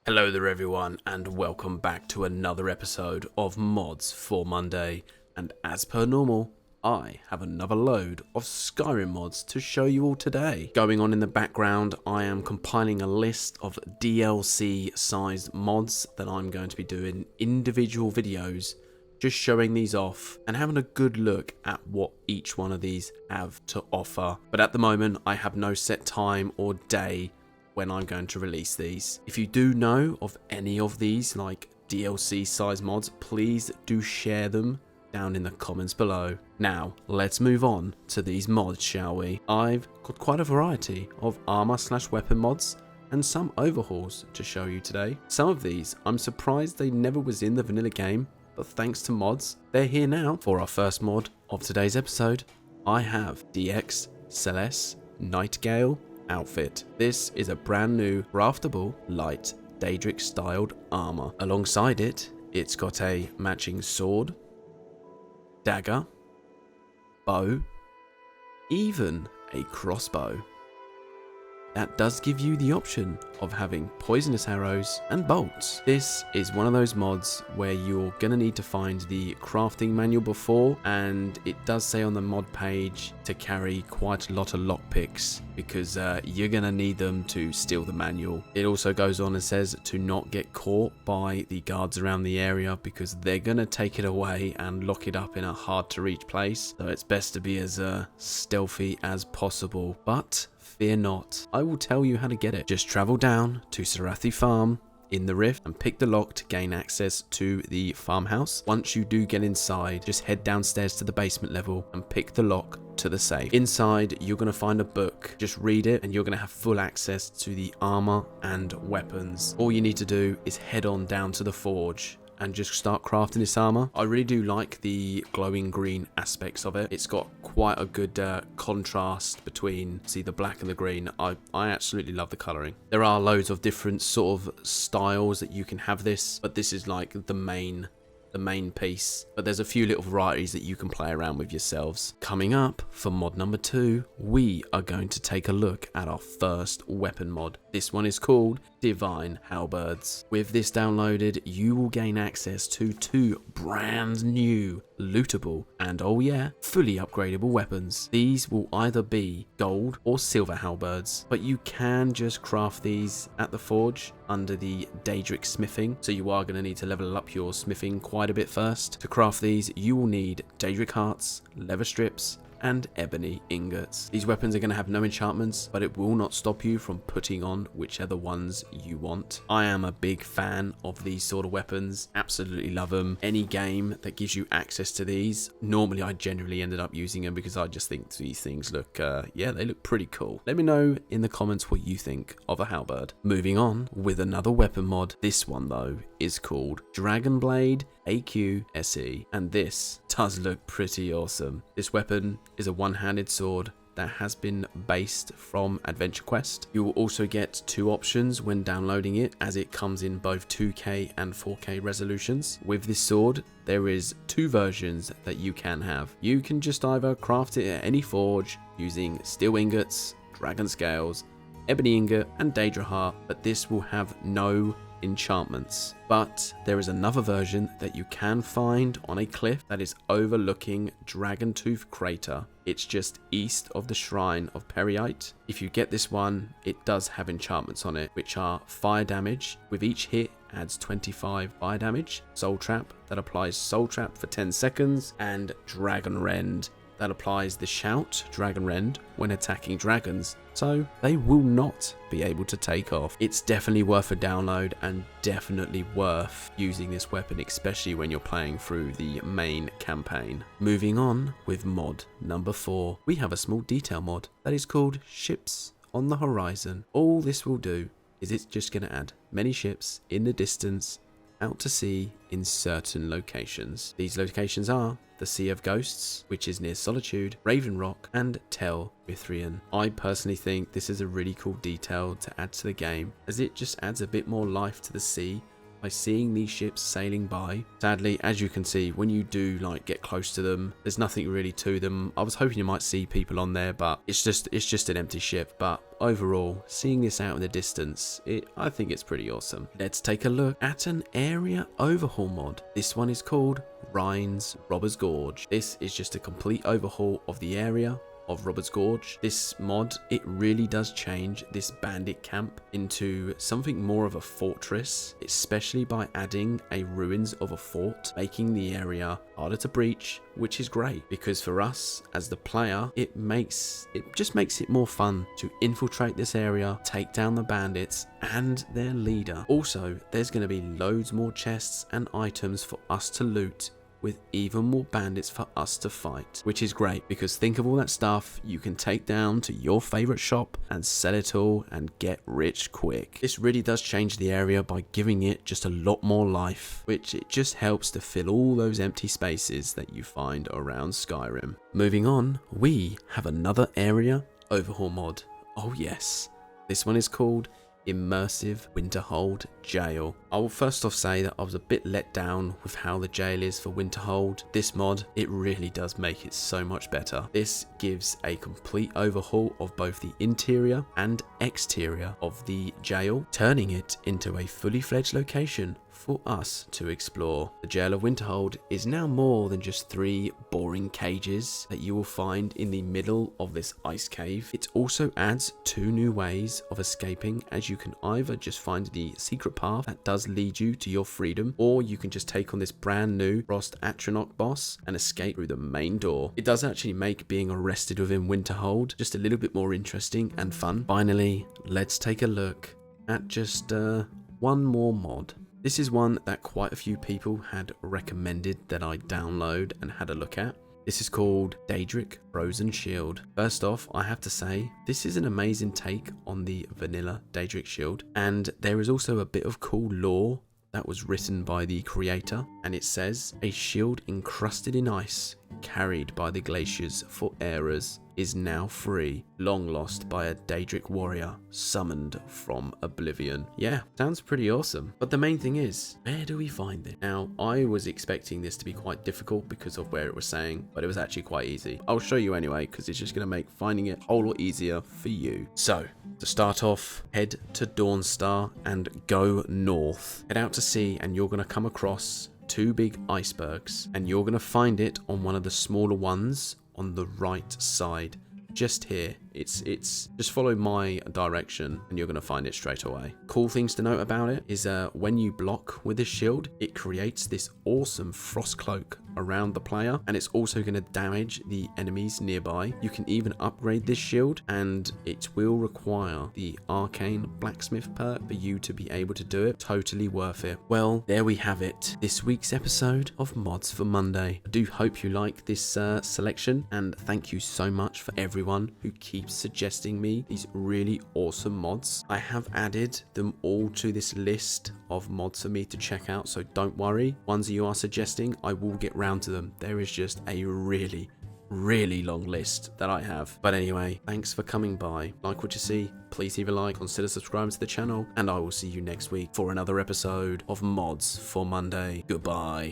Hello there everyone, and welcome back to another episode of Mods for Monday. And as per normal, I have another load of Skyrim mods to show you all today. Going on in the background, I am compiling a list of DLC sized mods that I'm going to be doing individual videos, just showing these off and having a good look at what each one of these have to offer. But at the moment, I have no set time or day when I'm going to release these. If you do know of any of these like DLC size mods, please do share them down in the comments below. Now let's move on to these mods, shall we? I've got quite a variety of armor/weapon mods and some overhauls to show you today. Some of these I'm surprised they never was in the vanilla game, but thanks to mods they're here now. For our first mod of today's episode, I have DX Celeste Nightingale outfit. This is a brand new craftable light Daedric styled armor. Alongside it, it's got a matching sword, dagger, bow, even a crossbow. That does give you the option of having poisonous arrows and bolts. This is one of those mods where you're going to need to find the crafting manual before, and it does say on the mod page to carry quite a lot of lockpicks because you're going to need them to steal the manual. It also goes on and says to not get caught by the guards around the area because they're going to take it away and lock it up in a hard to reach place. So it's best to be as stealthy as possible. But fear not, I will tell you how to get it. Just travel down to Sarathi Farm in the Rift and pick the lock to gain access to the farmhouse. Once you do get inside, just head downstairs to the basement level and pick the lock to the safe. Inside, you're going to find a book. Just read it and you're going to have full access to the armor and weapons. All you need to do is head on down to the forge and just start crafting this armor. I really do like the glowing green aspects of it. It's got quite a good contrast between, see, the black and the green. I absolutely love the coloring. There are loads of different sort of styles that you can have this, but this is like the main piece. But there's a few little varieties that you can play around with yourselves. Coming up for mod number 2, we are going to take a look at our first weapon mod. This one is called Divine Halberds. With this downloaded, you will gain access to 2 brand new lootable and, oh yeah, fully upgradable weapons. These will either be gold or silver halberds, but you can just craft these at the forge under the Daedric smithing, so you are going to need to level up your smithing quite a bit first. To craft these, you will need Daedric hearts, leather strips, and ebony ingots. These weapons are going to have no enchantments, but it will not stop you from putting on whichever ones you want. I am a big fan of these sort of weapons, absolutely love them. Any game that gives you access to these, normally I generally ended up using them because I just think these things look, yeah, they look pretty cool. Let me know in the comments what you think of a halberd. Moving on with another weapon mod. This one though is called Dragonblade AQSE, and this does look pretty awesome. This weapon is a one-handed sword that has been based from Adventure Quest. You will also get 2 options when downloading it, as it comes in both 2K and 4K resolutions. With this sword, there is 2 versions that you can have. You can just either craft it at any forge using steel ingots, dragon scales, ebony ingot, and Daedra heart, but this will have no enchantments. But there is another version that you can find on a cliff that is overlooking Dragontooth Crater. It's just east of the Shrine of Periite. If you get this one, it does have enchantments on it, which are fire damage. With each hit adds 25 fire damage, Soul Trap that applies Soul Trap for 10 seconds, and Dragon Rend that applies the Shout Dragon Rend when attacking dragons, so they will not be able to take off. It's definitely worth a download and definitely worth using this weapon, especially when you're playing through the main campaign. Moving on with mod number 4, we have a small detail mod that is called Ships on the Horizon. All this will do is it's just going to add many ships in the distance out to sea in certain locations. These locations are the Sea of Ghosts, which is near Solitude, Raven Rock, and Tel Mithrian. I personally think this is a really cool detail to add to the game, as it just adds a bit more life to the sea by seeing these ships sailing by. Sadly, as you can see, when you do like get close to them, there's nothing really to them. I was hoping you might see people on there, but it's just an empty ship. But overall, seeing this out in the distance, I think it's pretty awesome. Let's take a look at an area overhaul mod. This one is called Rhine's Robbers Gorge. This is just a complete overhaul of the area of Robbers Gorge. This mod, it really does change this bandit camp into something more of a fortress, especially by adding a ruins of a fort, making the area harder to breach, which is great because for us as the player, it just makes it more fun to infiltrate this area, take down the bandits and their leader. Also, there's going to be loads more chests and items for us to loot, with even more bandits for us to fight, which is great because think of all that stuff you can take down to your favorite shop and sell it all and get rich quick. This really does change the area by giving it just a lot more life, which it just helps to fill all those empty spaces that you find around Skyrim. Moving on, we have another area overhaul mod. Oh yes, this one is called Immersive Winterhold Jail. I will first off say that I was a bit let down with how the jail is for Winterhold. This mod, it really does make it so much better. This gives a complete overhaul of both the interior and exterior of the jail, turning it into a fully fledged location for us to explore. The jail of Winterhold is now more than just 3 boring cages that you will find in the middle of this ice cave. It also adds 2 new ways of escaping, as you can either just find the secret path that does lead you to your freedom, or you can just take on this brand new Frost Atronach boss and escape through the main door. It does actually make being arrested within Winterhold just a little bit more interesting and fun. Finally, let's take a look at just one more mod. This is one that quite a few people had recommended that I download and had a look at. This is called Daedric Frozen Shield. First off, I have to say, this is an amazing take on the vanilla Daedric Shield, and there is also a bit of cool lore that was written by the creator, and it says, a shield encrusted in ice, carried by the glaciers for eras, is now free, long lost by a Daedric warrior summoned from oblivion. Yeah, sounds pretty awesome. But the main thing is, where do we find it? Now, I was expecting this to be quite difficult because of where it was saying, but it was actually quite easy. I'll show you anyway, because it's just going to make finding it a whole lot easier for you. So, to start off, head to Dawnstar and go north. Head out to sea and you're going to come across 2 big icebergs, and you're going to find it on one of the smaller ones on the right side, just here. It's just follow my direction and you're going to find it straight away. Cool things to note about it is when you block with this shield, it creates this awesome frost cloak around the player, and it's also going to damage the enemies nearby. You can even upgrade this shield, and it will require the arcane blacksmith perk for you to be able to do it. Totally worth it. Well, there we have it, this week's episode of Mods for Monday. I do hope you like this selection, and thank you so much for everyone who keeps suggesting me these really awesome mods. I have added them all to this list of mods for me to check out, so don't worry. Ones that you are suggesting, I will get round to them. There is just a really long list that I have. But anyway, thanks for coming by. Like what you see, please leave a like, consider subscribing to the channel, and I will see you next week for another episode of Mods for Monday. Goodbye.